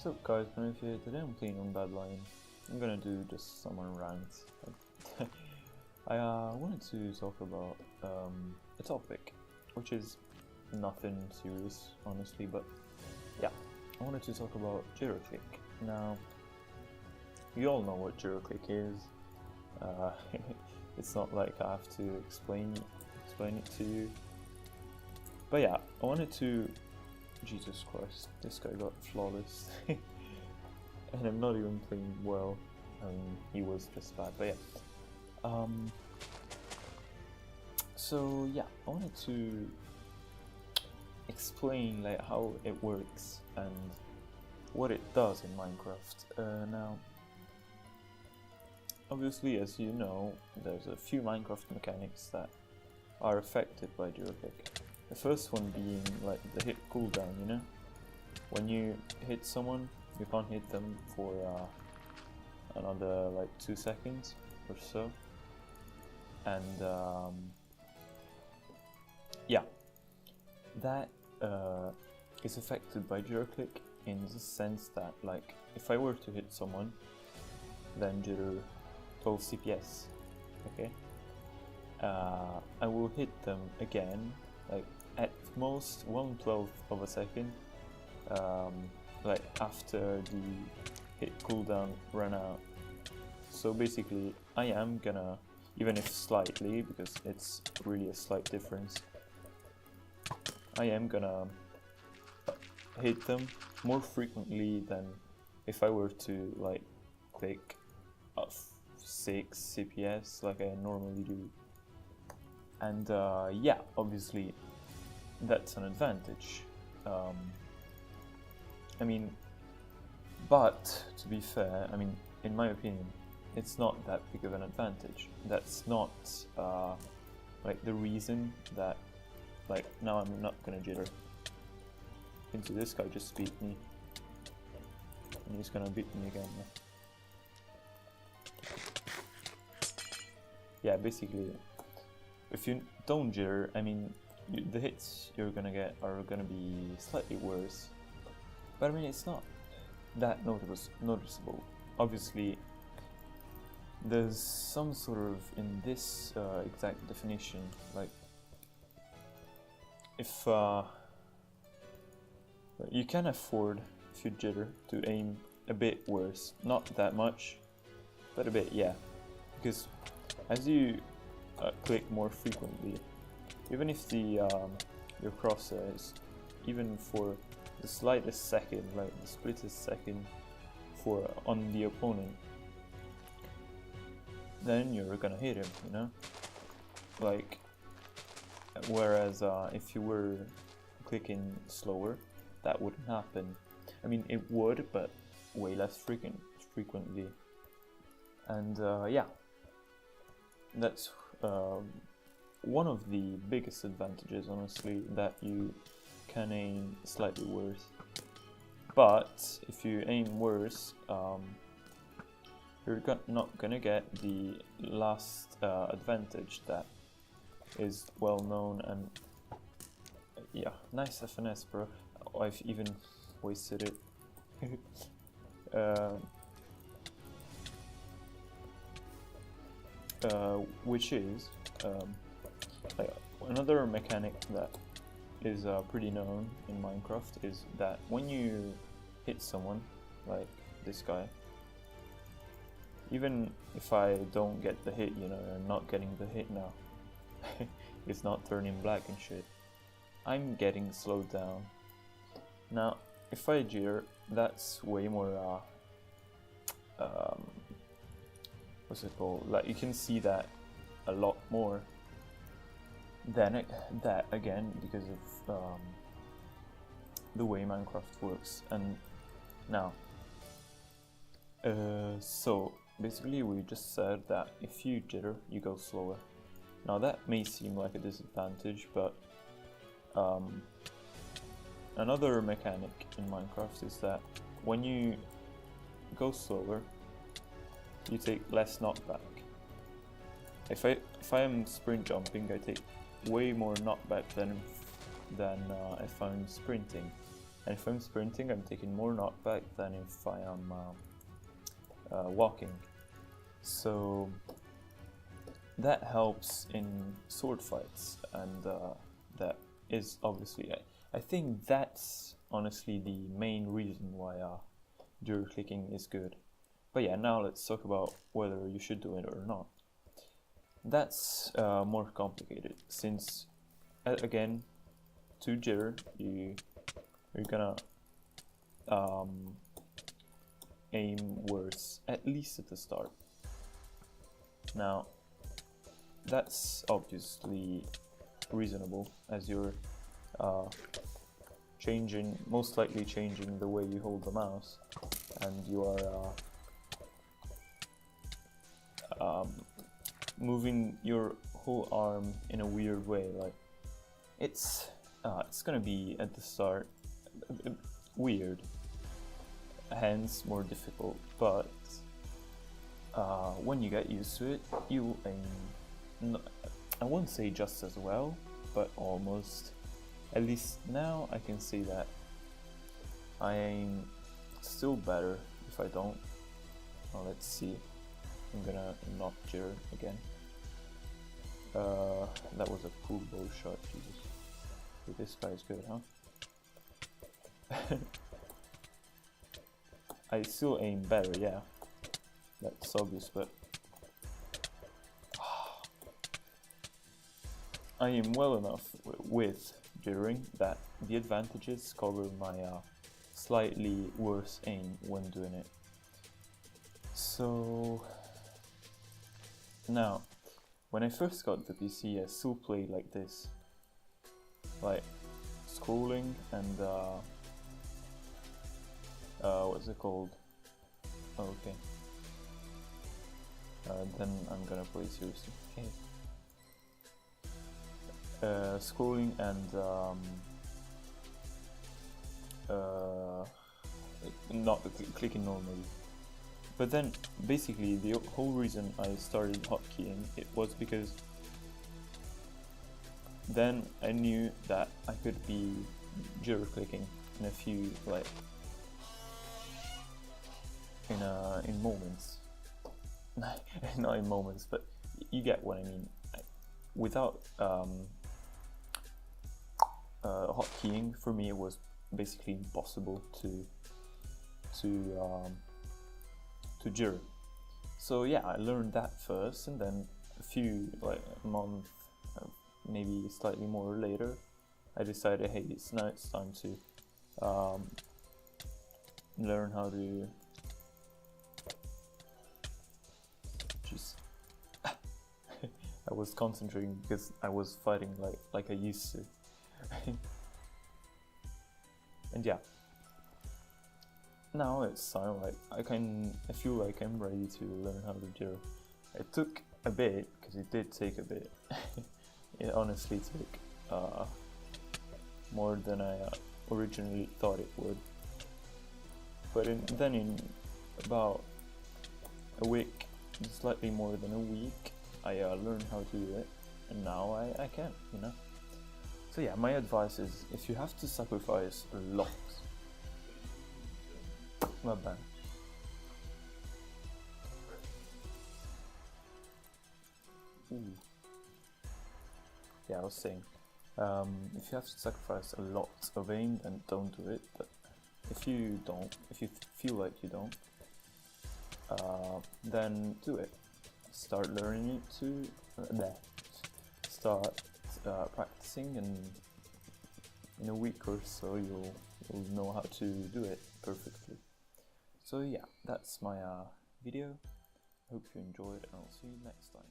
So guys, today I'm playing on Bad Lion. I'm gonna do just some unranked. I wanted to talk about a topic, which is nothing serious, honestly, but yeah, I wanted to talk about Jitterclick. Now, you all know what Jitterclick is. It's not like I have to explain it to you. But yeah, I wanted to. Jesus Christ, this guy got flawless. And I'm not even playing well. I mean, he was just bad, but yeah. So yeah, I wanted to explain like how it works and what it does in Minecraft. Now, obviously, as you know, there's a few Minecraft mechanics that are affected by Jitterclick. The first one being like the hit cooldown, you know? When you hit someone, you can't hit them for another like 2 seconds or so. And yeah, that is affected by Jitterclick in the sense that, like, if I were to hit someone, then jitter 12 CPS, okay? I will hit them again, like at most 1/12 of a second, like after the hit cooldown ran out. So basically, I am gonna, even if slightly, because it's really a slight difference, I am gonna hit them more frequently than if I were to like click 6 CPS like I normally do. And yeah, obviously that's an advantage. I mean, but to be fair, I mean, in my opinion, it's not that big of an advantage. That's not like the reason that, like, now I'm not gonna jitter. Into this guy just beat me, and he's gonna beat me again. Yeah, basically, if you don't jitter, I mean, the hits you're gonna get are gonna be slightly worse, but I mean, it's not that noticeable. Obviously, there's some sort of, in this exact definition, like, if you can afford, if you jitter, to aim a bit worse, not that much, but a bit, yeah, because as you click more frequently, even if the your crosshairs, even for the slightest second, like the splittest second for on the opponent, then you're gonna hit him, you know? Like, whereas if you were clicking slower, that wouldn't happen. I mean, it would, but way less frequently. And yeah, that's one of the biggest advantages, honestly, that you can aim slightly worse. But if you aim worse, you're not gonna get the last advantage that is well known. And yeah, nice FNS, bro. I've even wasted it. Which is like another mechanic that is pretty known in Minecraft, is that when you hit someone, like this guy, even if I don't get the hit, you know, I'm not getting the hit now, it's not turning black and shit, I'm getting slowed down. Now, if I jitter, that's way more, what's it called? Like, you can see that a lot more than that, again, because of the way Minecraft works. And now, so basically we just said that if you jitter, you go slower. Now that may seem like a disadvantage, but another mechanic in Minecraft is that when you go slower, you take less knockback. If I am sprint jumping, I take way more knockback than if I'm sprinting. and if I'm sprinting, I'm taking more knockback than if I am walking. So that helps in sword fights, and that is obviously, I think that's honestly the main reason why Jitterclicking is good. But yeah, now let's talk about whether you should do it or not. That's more complicated, since again, to jitter, you're gonna aim worse, at least at the start. Now, that's obviously reasonable, as you're most likely changing the way you hold the mouse, and you are moving your whole arm in a weird way. Like it's gonna be at the start weird, hence more difficult, but when you get used to it, you aim, I won't say just as well, but almost. At least now I can say that I aim still better if I don't. Well, let's see. I'm gonna not jitter again. That was a cool bow shot, Jesus. But this guy's good, huh? I still aim better, yeah. That's obvious, but I am well enough with jittering that the advantages cover my slightly worse aim when doing it. So now, when I first got the PC, I still played like this, like scrolling and what's it called? Oh, okay. Then I'm gonna play seriously. Okay. Scrolling and not clicking normally. But then basically the whole reason I started hotkeying it was because then I knew that I could be jitterclicking in a few, like in moments. Not in moments, but you get what I mean. Without hotkeying, for me it was basically impossible to jitter. So yeah, I learned that first, and then a few, like a month, maybe slightly more later, I decided, hey, now it's time to learn how to just I was concentrating because I was fighting like I used to. And yeah, now it's time, like I feel like I'm ready to learn how to jitter. It took a bit, because it did take a bit. It honestly took more than I originally thought it would. But then in about a week, slightly more than a week, I learned how to do it, and now I can, you know. So yeah, my advice is, if you have to sacrifice a lot, not bad. Ooh. Yeah, I was saying, if you have to sacrifice a lot of aim, then don't do it. But if you feel like you don't, then do it. Start learning it to start practicing, and in a week or so you'll know how to do it perfectly. So yeah, that's my video. Hope you enjoyed, and I'll see you next time.